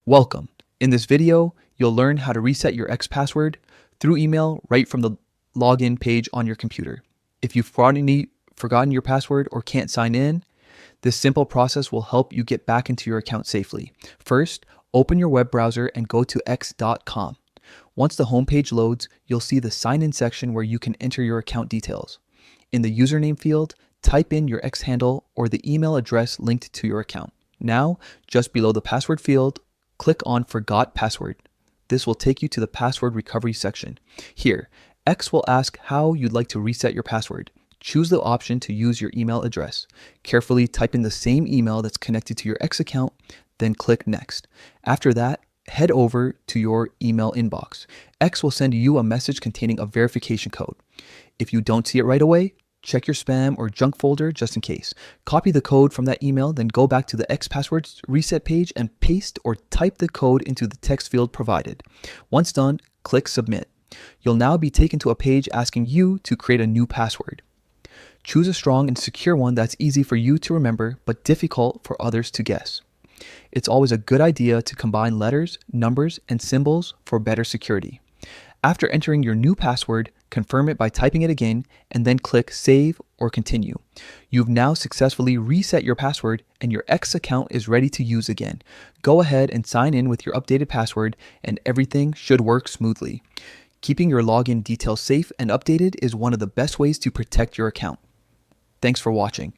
Welcome. In this video, you'll learn how to reset your X password through email right from the login page on your computer. If you've forgotten your password or can't sign in, this simple process will help you get back into your account safely. First, open your web browser and go to x.com. Once the homepage loads, you'll see the sign in section where you can enter your account details. In the username field, type in your X handle or the email address linked to your account. Now, just below the password field, click on Forgot Password. This will take you to the password recovery section. Here, X will ask how you'd like to reset your password. Choose the option to use your email address. Carefully type in the same email that's connected to your X account, then click Next. After that, head over to your email inbox. X will send you a message containing a verification code. If you don't see it right away, check your spam or junk folder just in case. Copy the code from that email, then go back to the X passwords reset page and paste or type the code into the text field provided. Once done, click Submit. You'll now be taken to a page asking you to create a new password. Choose a strong and secure one that's easy for you to remember but difficult for others to guess. It's always a good idea to combine letters, numbers, and symbols for better security. After entering your new password, confirm it by typing it again and then click Save or Continue. You've now successfully reset your password and your X account is ready to use again. Go ahead and sign in with your updated password and everything should work smoothly. Keeping your login details safe and updated is one of the best ways to protect your account. Thanks for watching.